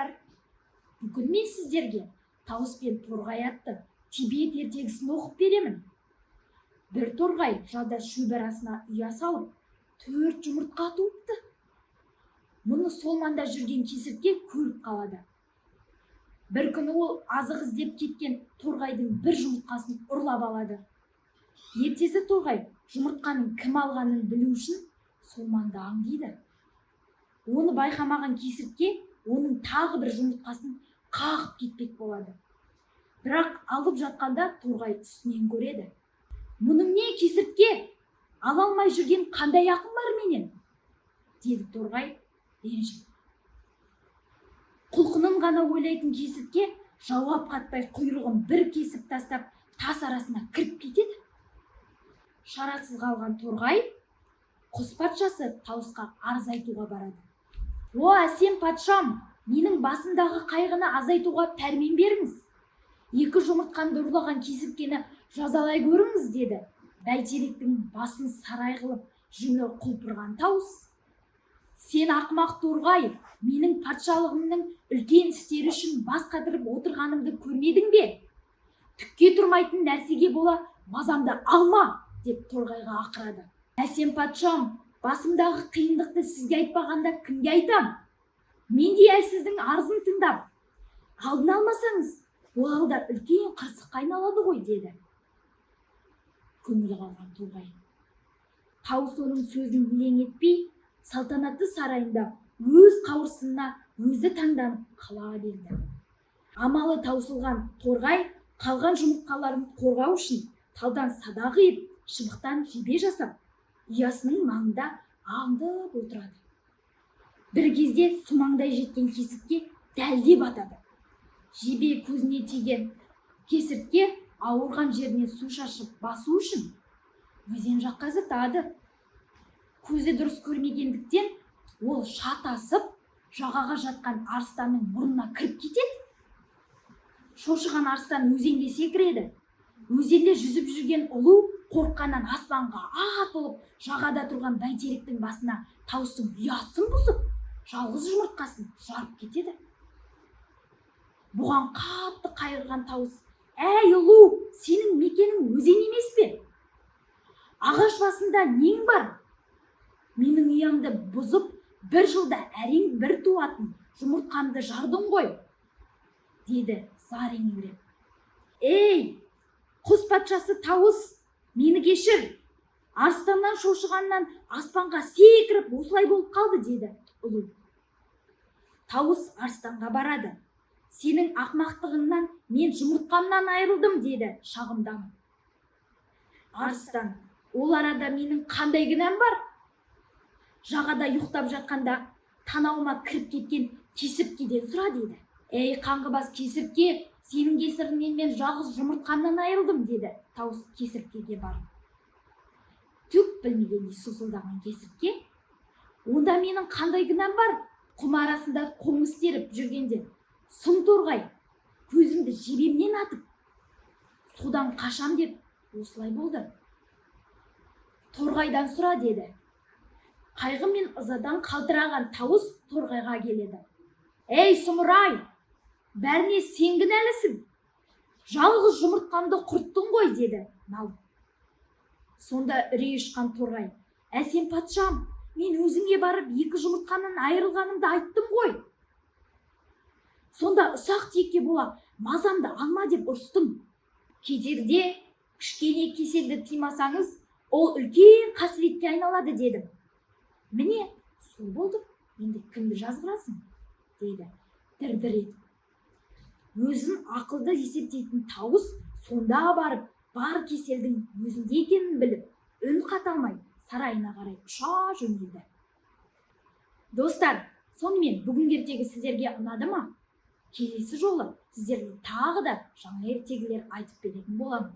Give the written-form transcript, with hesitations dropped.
достар, бүгін мен сіздерге Тауыс пен торғай атты Тибет ертегісін оқып беремін. Бір торғай жазда шөп арасына ұя салып, 4 жұмыртқа туыпты. Мұны сол маңда жүрген кесіртке көріп қалады. Бір күні ол азық іздеп кеткен торғайдың бір жұмыртқасын ұрлап алады. Ертесі торғай жұмыртқаның кім алғанын білу үшін сол маңда аңдиды. Оны байқамаған кесіртке оның тағы бір жұмыртқасын қағып кетпек болады. Бірақ алып жатқанда торғай үстінен көреді. Мұның не, кесіртке? Ала алмай жүрген қандай ақым бар менен? Деді торғай ренжіп. Құлқынын ғана ойлайтын кесіртке жауап қатпай құйрығын бір кесіп тастап тас арасына кіріп кетеді. Шарасыз қалған торғай құс патшасы Тауысқа арыз айтуға барады. О, әсем патшам, менің басымдағы қайғыны азайтуға пәрмен беріңіз. 2 жұмыртқамды ұрлаған кесірткені жазалай көріңіз, деді. Бәйтеректің басын сарай қылып жүні құлпырған Тауыс. Сен ақымақ торғай, менің патшалығымның үлкен істері үшін бас қатырып отырғанымды көрмедің бе? Түкке тұрмайтын нәрсеге бола мазамды алма, деп торғайға ақырады. Әсем патшам, басымдағы қиындықты сізге айтпағанда кімге айтам? Мен де әлсіздің арызын тыңдап, алдын алмасаңыз, ол алда үлкен қырсыққа айналады ғой, деді. Көңілі қалған торғай. Тауыс оның сөзін елең етпей, салтанатты сарайында өз қауырсынына өзі таңданып қала берді. Амалы таусылған торғай қалған жұмыртқаларын қорғау үшін талдан садақ еп, шыбықтан жебе жасап, ұясының маңында аңдып отырады. Бір кезде сумаңдай жеткен кесіртке дәлдеп атады. Жебе көзіне тиген кесіртке ауырған жеріне су шашып басу үшін өзен жаққа зытады. Көзі дұрыс көрмегендіктен ол шатасып, жағаға жатқан арыстанның мұрнына кіріп кетеді. Шошыған арыстан өзенге секіреді. Өзенде жүзіп жүрген ұлу қорыққаннан аспанға атылып, жағада тұрған бәйтеректің басына Тауыстың ұясын бұзып, жалғыз жұмыртқасын жарып кетеді. Бұған қатты қайырған Тауыс: «Әй ұлу, сенің мекенің өзен емес пе? Ағаш басында нең бар? Менің ұямды бұзып, бір жылда әрең бір туатын жұмыртқамды жардың ғой», деді зар еңіреп. «Ей, құс патшасы Тауыс, мені кешір. Арыстаннан шошығаннан аспанға секіріп осылай болып қалды», деді ұлу. Тауыс арыстанға барады. «Сенің ақмақтығыңнан мен жұмыртқамнан айырылдым», деді шағымданып. Арыстан: «Ол арада менің қандай кінәм бар? Жағада ұйықтап жатқанда танауыма кіріп кеткен кесірткеден сұра», деді. «Ей қаңғыбас кесіртке, сенің кесіріңнен мен жалғыз жұмыртқамнан айырылдым», деді Тауыс кесірткеге барып. Түк білмегендей сусылдаған кесіртке: «Онда менің қандай кінәм бар? Құм арасында қоңыз теріп жүргенде сұм торғай көзімді жебемнен атып, судан қашам деп осылай болды. Торғайдан сұра», деді. Қайғы мен ызадан қалтыраған Тауыс торғайға келеді. «Ей сұмырай, бәріне сен кінәлісің. Жалғыз жұмыртқамды құрттың ғой», деді налып. Сонда үрей ұшқан торғай: «Әсем патшам, мен өзіңе барып 2 жұмыртқамнан айырылғанымды айттым ғой. Сонда ұсақ түйекке бола мазамды алма деп ұрыстым. Кетерде кішкене кеселді тыймасаңыз, ол үлкен қасіретке айналады дедім. Міне, сол болды, енді кімді жазғырасың?» деді дір-дір етіп. Өзін ақылды есептейтін Тауыс сонда барып бар кеселдің өзінде екенін біліп, үн қата алмай сарайына қарай ұша жөнелді. Достар, сонымен бүгінгі ертегі сіздерге ұнады ма? Келесі жолы сіздерге тағы да жаңа ертегілер айтып беретін боламын.